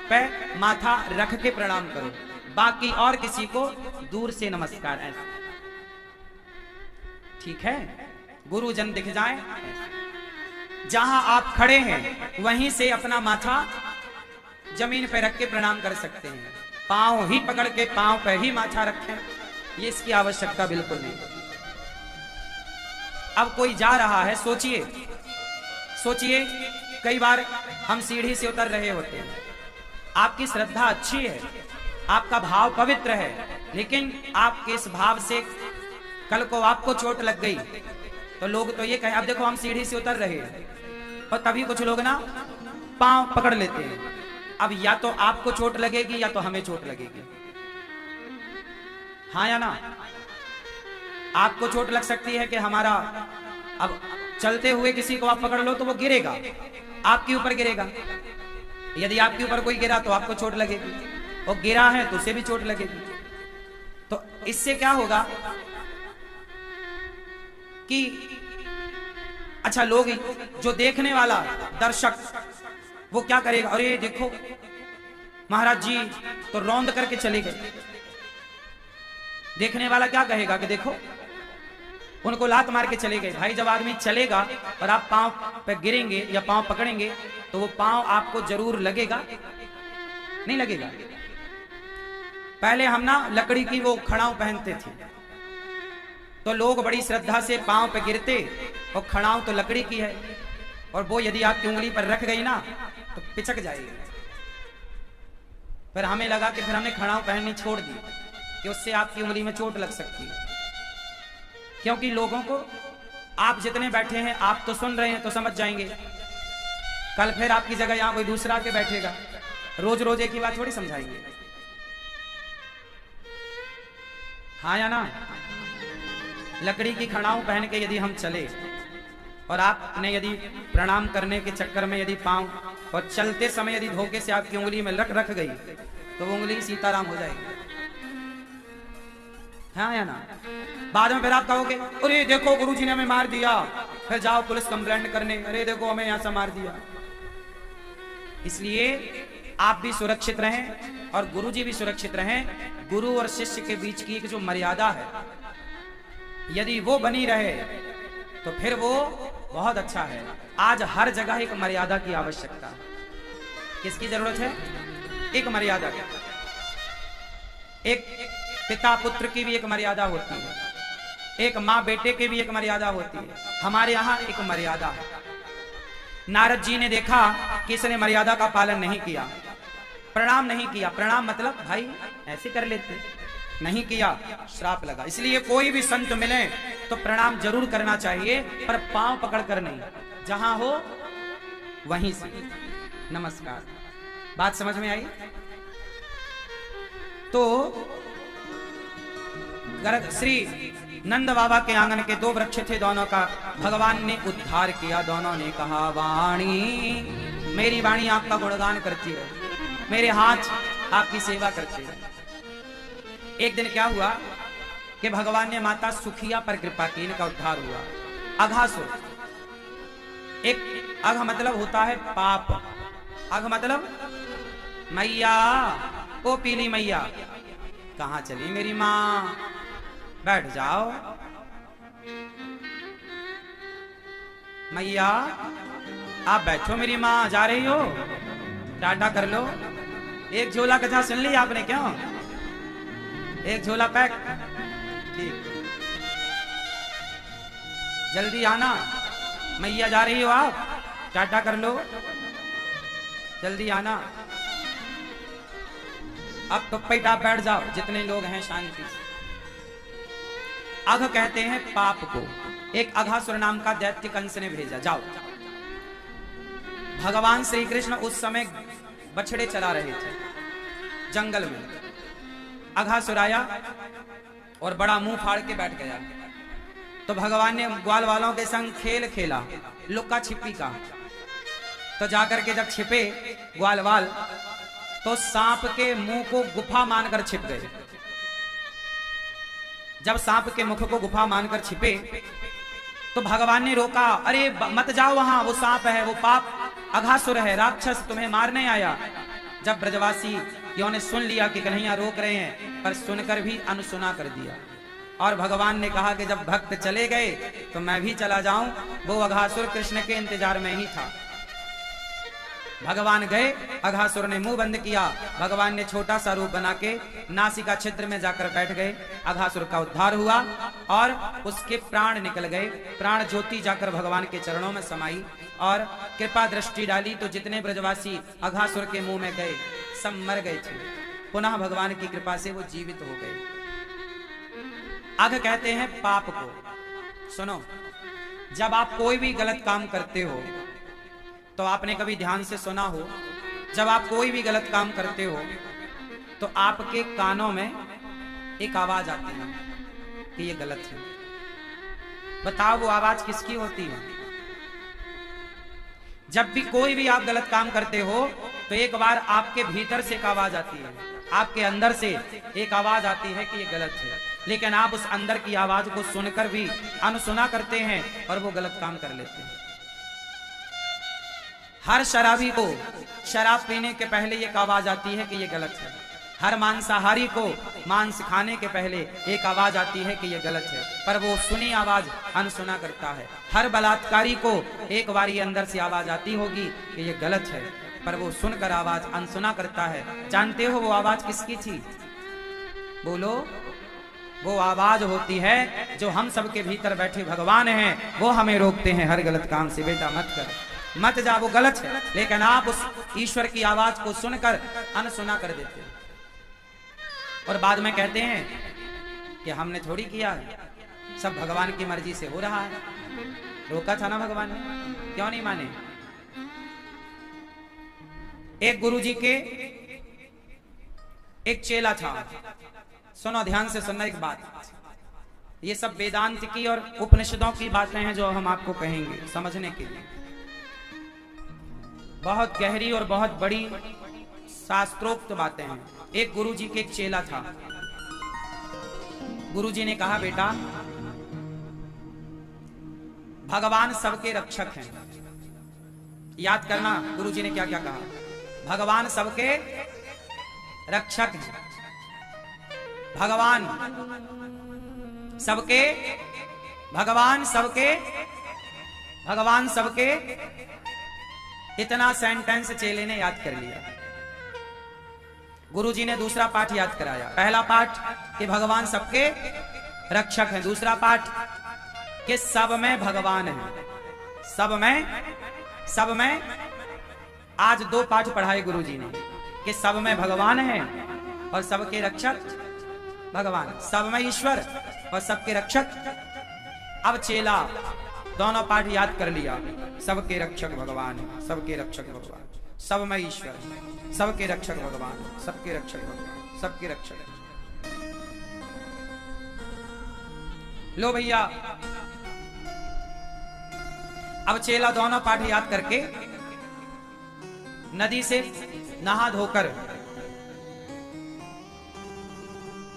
पे माथा रख के प्रणाम करो। बाकी और किसी को दूर से नमस्कार ऐसे, ठीक है? गुरुजन दिख जाए, जहां आप खड़े हैं वहीं से अपना माथा जमीन पे रख के प्रणाम कर सकते हैं। पांव ही पकड़ के पांव पे ही माथा रखें, ये इसकी आवश्यकता बिल्कुल नहीं। अब कोई जा रहा है, सोचिए सोचिए, कई बार हम सीढ़ी से उतर रहे होते हैं, आपकी श्रद्धा अच्छी है, आपका भाव पवित्र है, लेकिन आपके इस भाव से कल को आपको चोट लग गई तो लोग तो ये कहें, अब देखो हम सीढ़ी से उतर रहे हैं, और तभी कुछ लोग ना पांव पकड़ लेते हैं। अब या तो आपको चोट लगेगी या तो हमें चोट लगेगी, हाँ या ना? आपको चोट लग सकती है कि हमारा, अब चलते हुए किसी को आप पकड़ लो तो वो गिरेगा, आपके ऊपर गिरेगा। यदि आपके ऊपर कोई गिरा तो आपको चोट लगेगी, और गिरा है तो उसे भी चोट लगेगी। तो इससे क्या होगा कि अच्छा, लोग जो देखने वाला दर्शक वो क्या करेगा? अरे देखो महाराज जी तो रौंद करके चले गए। देखने वाला क्या कहेगा कि देखो उनको लात मार के चले गए। भाई जब आदमी चलेगा और आप पांव पे गिरेंगे या पांव पकड़ेंगे तो वो पांव आपको जरूर लगेगा, नहीं लगेगा? पहले हम ना लकड़ी की वो खड़ाऊ पहनते थे, तो लोग बड़ी श्रद्धा से पांव पे गिरते, और खड़ाऊ तो लकड़ी की है, और वो यदि आपकी उंगली पर रख गई ना तो पिचक जाएगी। फिर हमें लगा कि फिर हमने खड़ाऊ पहननी छोड़ दी कि उससे आपकी उंगली में चोट लग सकती है। क्योंकि लोगों को, आप जितने बैठे हैं आप तो सुन रहे हैं तो समझ जाएंगे, कल फिर आपकी जगह यहां कोई दूसरा के बैठेगा, रोज रोज एक ही बात थोड़ी समझाएंगे, हाँ या ना? लकड़ी की खड़ाऊ पहन के यदि हम चले और आपने यदि प्रणाम करने के चक्कर में यदि पांव, और चलते समय यदि धोखे से आपकी उंगली में रख गई तो वो उंगली सीताराम हो जाएगी, हाँ या ना? बाद में फिर आप कहोगे अरे देखो गुरुजी ने हमें मार दिया, फिर जाओ पुलिस कंप्लेंट करने, अरे देखो हमें यहां से मार दिया। इसलिए आप भी सुरक्षित रहें और गुरुजी भी सुरक्षित रहें। गुरु और शिष्य के बीच की एक जो मर्यादा है, यदि वो बनी रहे तो फिर वो बहुत अच्छा है। आज हर जगह एक मर्यादा की आवश्यकता है। किसकी जरूरत है? एक मर्यादा की। एक पिता पुत्र की भी एक मर्यादा होती है, एक माँ बेटे की भी एक मर्यादा होती है। हमारे यहाँ एक मर्यादा है। नारद जी ने देखा कि इसने मर्यादा का पालन नहीं किया, प्रणाम नहीं किया। प्रणाम मतलब भाई ऐसे कर लेते, नहीं किया श्राप लगा। इसलिए कोई भी संत मिले तो प्रणाम जरूर करना चाहिए, पर पांव पकड़कर नहीं, जहां हो वहीं से नमस्कार। बात समझ में आई? तो श्री नंद बाबा के आंगन के दो वृक्ष थे, दोनों का भगवान ने उद्धार किया। दोनों ने कहा वाणी, मेरी वाणी आपका गुणगान करती है, मेरे हाथ आपकी सेवा करते हैं। एक दिन क्या हुआ कि भगवान ने माता सुखिया पर कृपा की, इनका उद्धार हुआ। अघासुर, एक अघ मतलब होता है पाप, अघ मतलब मैया, ओ पीली मैया कहां चली मेरी माँ, बैठ जाओ मैया, आप बैठो, मेरी माँ जा रही हो, टाटा कर लो। एक झोला कथा सुन ली आपने, क्यों? एक झोला पैक, ठीक। जल्दी आना, मैया जा रही हो आप, टाटा कर लो, जल्दी आना। अब तो पैटा बैठ जाओ, जितने लोग हैं शांति से। अघ कहते हैं पाप को। एक अघासुर नाम का दैत्य कंस ने भेजा, जाओ। भगवान श्री कृष्ण उस समय बछड़े चरा रहे थे जंगल में। अघासुर आया और बड़ा मुंह फाड़ के बैठ गया। तो भगवान ने ग्वाल वालों के संग खेल खेला, लुक्का छिपी का। तो जाकर के जब छिपे ग्वाल वाल, तो सांप के मुंह को गुफा मानकर छिप गए। जब सांप के मुख को गुफा मानकर छिपे, तो भगवान ने रोका, अरे मत जाओ वहां, वो सांप है, वो पाप अघासुर है, राक्षस तुम्हें मारने आया। जब ब्रजवासियों ने सुन लिया कि कन्हैया रोक रहे हैं, पर सुनकर भी अनसुना कर दिया। और भगवान ने कहा कि जब भक्त चले गए तो मैं भी चला जाऊं। वो अघासुर कृष्ण के इंतजार में ही था। भगवान गए, अघासुर ने मुंह बंद किया। भगवान ने छोटा सा रूप बना के नासिका छिद्र में जाकर बैठ गए। अघासुर का उद्धार हुआ और उसके प्राण निकल गए। प्राण ज्योति जाकर भगवान के चरणों में समाई और कृपा दृष्टि डाली, तो जितने ब्रजवासी अघासुर के मुंह में गए सब मर गए थे। पुनः भगवान की कृपा से वो जीवित हो गए। अघ कहते हैं पाप को। सुनो, जब आप कोई भी गलत काम करते हो, तो आपने कभी ध्यान से सुना हो, जब आप कोई भी गलत काम करते हो तो आपके कानों में एक आवाज आती है कि ये गलत है। बताओ वो आवाज किसकी होती है? जब भी कोई भी आप गलत काम करते हो तो एक बार आपके भीतर से एक आवाज आती है, आपके अंदर से एक आवाज आती है कि ये गलत है। लेकिन आप उस अंदर की आवाज को सुनकर भी अनसुना करते हैं और वो गलत काम कर लेते हैं। हर शराबी को शराब पीने के पहले एक आवाज आती है कि ये गलत है। हर मांसाहारी को मांस खाने के पहले एक आवाज आती है कि ये गलत है, पर वो सुनी आवाज अनसुना करता है। हर बलात्कारी को एक बारी अंदर से आवाज आती होगी कि ये गलत है, पर वो सुनकर आवाज अनसुना करता है। जानते हो वो आवाज किसकी थी? बोलो। वो आवाज होती है जो हम सबके भीतर बैठे भगवान हैं, वो हमें रोकते हैं हर गलत काम से। बेटा मत कर, मत जा, वो गलत है। लेकिन आप उस ईश्वर की आवाज को सुनकर अनसुना कर देते हैं और बाद में कहते हैं कि हमने थोड़ी किया, सब भगवान की मर्जी से हो रहा है। रोका था ना भगवान ने, क्यों नहीं माने? एक गुरुजी के एक चेला था। सुनो, ध्यान से सुनना एक बात। ये सब वेदांत की और उपनिषदों की बातें हैं जो हम आपको कहेंगे समझने के लिए। बहुत गहरी और बहुत बड़ी शास्त्रोक्त बातें हैं। एक गुरुजी के एक चेला था। गुरुजी ने कहा, बेटा भगवान सबके रक्षक हैं। याद करना गुरुजी ने क्या क्या कहा। भगवान सबके रक्षक हैं। भगवान सबके, भगवान सबके, भगवान सबके। इतना सेंटेंस चेले ने याद कर लिया। गुरुजी ने दूसरा पाठ याद कराया। पहला पाठ कि भगवान सबके रक्षक हैं। दूसरा पाठ कि सब में भगवान है। सब में आज दो पाठ पढ़ाए गुरुजी ने कि सब में भगवान है और सबके रक्षक भगवान। सब में ईश्वर और सबके रक्षक। अब चेला दोनों पाठ याद कर लिया। सबके रक्षक भगवान है, सबके रक्षक भगवान। सब में ईश्वर, सबके रक्षक भगवान, सबके रक्षक भगवान, सबके रक्षक। लो भैया, अब चेला दोनों पाठ याद करके नदी से नहा धोकर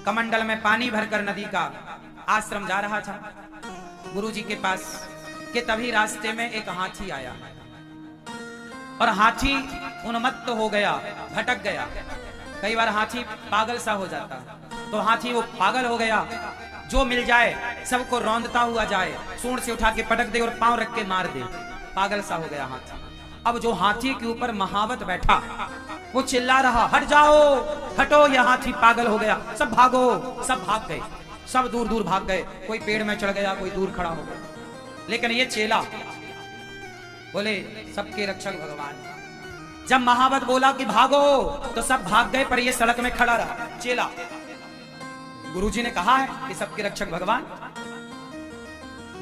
कमंडल में पानी भरकर नदी का आश्रम जा रहा था गुरुजी के पास कि तभी रास्ते में एक हाथी आया और हाथी उन्मत्त हो गया, भटक गया। कई बार हाथी पागल सा हो जाता, तो हाथी वो पागल हो गया। जो मिल जाए सबको रौंदता हुआ जाए, सूंड से उठा के पटक दे और पांव रख के मार दे। पागल सा हो गया हाथी। अब जो हाथी के ऊपर महावत बैठा वो चिल्ला रहा, हट जाओ, हटो, यह हाथी पागल हो गया, सब भागो। सब भाग गए, सब दूर दूर भाग गए। कोई पेड़ में चढ़ गया, कोई दूर खड़ा हो गया। लेकिन ये चेला बोले सबके रक्षक भगवान। जब महावत बोला कि भागो तो सब भाग गए, पर ये सड़क में खड़ा रहा चेला। गुरुजी ने कहा है कि सबके रक्षक भगवान।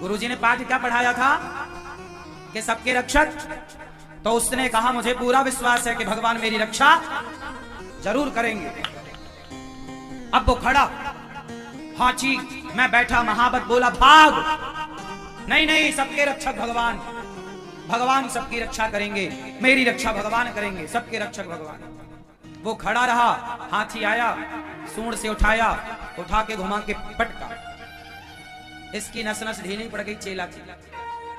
गुरुजी ने पाठ क्या पढ़ाया था कि सबके रक्षक। तो उसने कहा मुझे पूरा विश्वास है कि भगवान मेरी रक्षा जरूर करेंगे। अब वो खड़ा, हाथी मैं बैठा, महावत बोला भाग। नहीं नहीं, सबके रक्षक भगवान, भगवान सबकी रक्षा करेंगे, मेरी रक्षा भगवान करेंगे, सबके रक्षक भगवान। वो खड़ा रहा, हाथी आया, सूंड से उठाया, उठा के घुमा के पटका, इसकी नस नस ढीली पड़ गई। चेला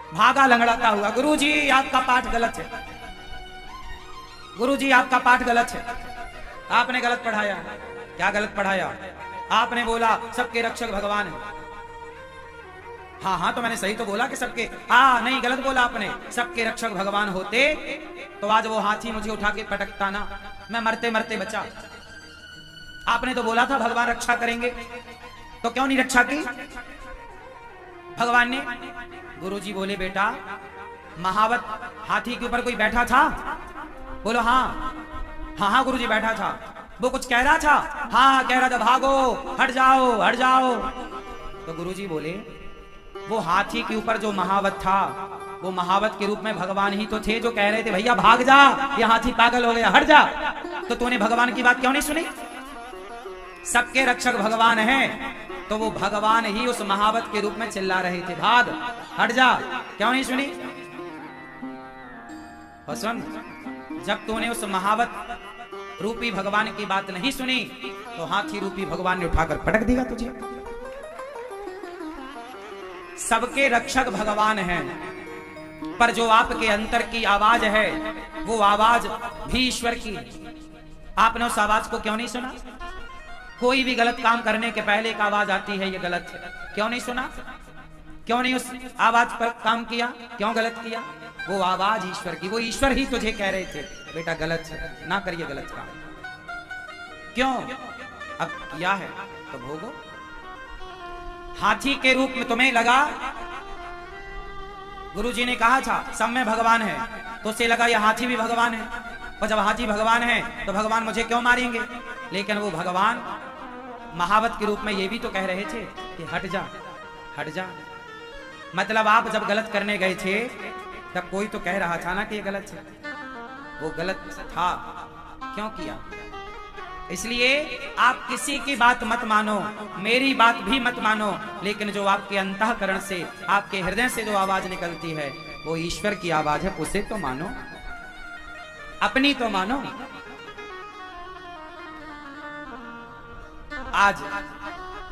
भागा लंगड़ाता हुआ, गुरुजी आपका पाठ गलत है, गुरुजी आपका पाठ गलत है, आपने गलत पढ़ाया। क्या गलत पढ़ाया? आपने बोला सबके रक्षक भगवान है। हाँ हाँ, तो मैंने सही तो बोला कि सबके, हाँ नहीं गलत बोला आपने। सबके रक्षक भगवान होते तो आज वो हाथी मुझे उठा के पटकता ना, मैं मरते मरते बचा। आपने तो बोला था भगवान रक्षा करेंगे, तो क्यों नहीं रक्षा की भगवान ने? गुरुजी बोले बेटा, महावत हाथी के ऊपर कोई बैठा था? बोलो हाँ। हाँ हाँ गुरुजी बैठा था। वो कुछ कह रहा था? हाँ कह रहा था भागो, हट जाओ, हट जाओ। तो गुरुजी बोले वो हाथी के ऊपर जो महावत था, वो महावत के रूप में भगवान ही तो थे, जो कह रहे थे भैया भाग जा, ये हाथी पागल हो गया, हट जा। तो तूने भगवान की बात क्यों नहीं सुनी? सबके रक्षक भगवान हैं, तो वो भगवान ही उस महावत के रूप में चिल्ला रहे थे भाग, हट जा। क्यों नहीं सुनी? और सुन, जब तूने उस महावत रूपी भगवान की बात नहीं सुनी तो हाथी रूपी भगवान ने उठाकर पटक दिया तुझे। सबके रक्षक भगवान हैं, पर जो आपके अंतर की आवाज है वो आवाज भी ईश्वर की। आपने उस आवाज को क्यों नहीं सुना? कोई भी गलत काम करने के पहले एक आवाज आती है ये गलत है, क्यों नहीं सुना? क्यों नहीं उस आवाज पर काम किया? क्यों गलत किया? वो आवाज ईश्वर की, वो ईश्वर ही तुझे कह रहे थे बेटा गलत है, ना करिए गलत काम। क्यों? अब किया है तो भोगो। हाथी के रूप में तुम्हें लगा, गुरुजी ने कहा था सब में भगवान है, तो उससे लगा ये हाथी भी भगवान है, और जब हाथी भगवान है तो भगवान मुझे क्यों मारेंगे? लेकिन वो भगवान महावत के रूप में ये भी तो कह रहे थे कि हट जा, हट जा। मतलब आप जब गलत करने गए थे तब कोई तो कह रहा था ना कि ये गलत है, वो गलत था, क्यों किया? इसलिए आप किसी की बात मत मानो, मेरी बात भी मत मानो, लेकिन जो आपके अंतःकरण से, आपके हृदय से जो आवाज निकलती है वो ईश्वर की आवाज है, उसे तो मानो, अपनी तो मानो। आज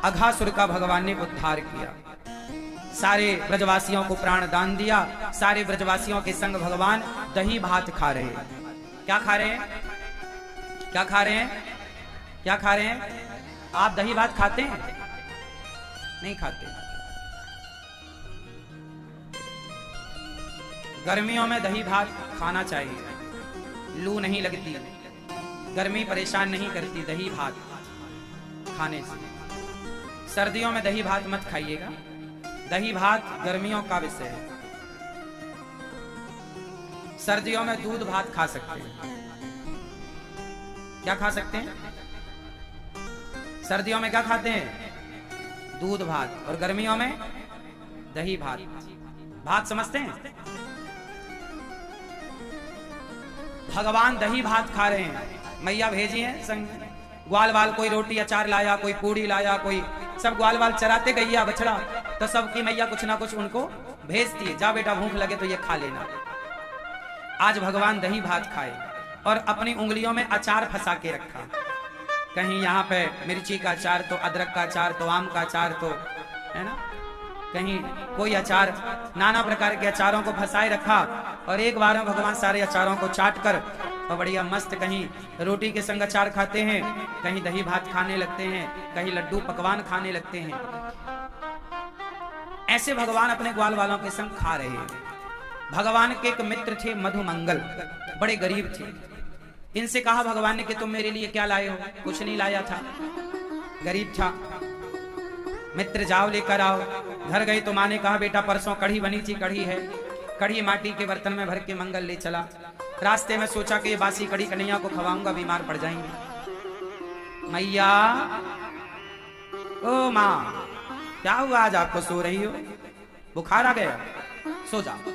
अघासुर का भगवान ने उद्धार किया, सारे ब्रजवासियों को प्राण दान दिया। सारे ब्रजवासियों के संग भगवान दही भात खा रहे हैं। क्या खा रहे हैं? क्या खा रहे हैं? क्या खा रहे हैं? आप दही भात खाते हैं? नहीं खाते। गर्मियों में दही भात खाना चाहिए, लू नहीं लगती, गर्मी परेशान नहीं करती दही भात खाने से। सर्दियों में दही भात मत खाइएगा, दही भात गर्मियों का विषय है। सर्दियों में दूध भात खा सकते हैं। क्या खा सकते हैं? सर्दियों में क्या खाते हैं? दूध भात, और गर्मियों में दही भात। भात समझते हैं? भगवान दही भात खा रहे हैं, मैया भेजी है संग, ग्वाल वाल कोई रोटी अचार लाया, कोई पूड़ी लाया, कोई सब ग्वाल वाल चराते गैया बछड़ा, तो सबकी मैया कुछ ना कुछ उनको भेजती है, जा बेटा भूख लगे तो ये खा लेना। आज भगवान दही भात खाए और अपनी उंगलियों में अचार फंसा के रखा, कहीं यहाँ पे मिर्ची का अचार, तो अदरक का अचार, तो आम का अचार, तो है ना, कहीं कोई अचार, नाना प्रकार के अचारों को फंसाए रखा। और एक बार में भगवान सारे अचारों को चाट कर और बढ़िया मस्त कहीं रोटी के संग अचार खाते हैं, कहीं दही भात खाने लगते हैं, कहीं लड्डू पकवान खाने लगते हैं। ऐसे भगवान अपने ग्वाल वालों के संग खा रहे हैं। भगवान के एक मित्र थे मधुमंगल, बड़े गरीब थे, इनसे कहा भगवान ने कि तुम मेरे लिए क्या लाए हो? कुछ नहीं लाया था, गरीब था। मित्र जाओ लेकर आओ। घर गए तो माँ ने कहा बेटा परसों कढ़ी बनी थी, कढ़ी है। कढ़ी माटी के बर्तन में भर के मंगल ले चला। रास्ते में सोचा कि ये बासी कढ़ी कन्हैया को खवाऊंगा, बीमार पड़ जाएंगे। मैया, ओ माँ क्या हुआ आज आपको, सो रही हो? बुखार आ गया? सो जाओ।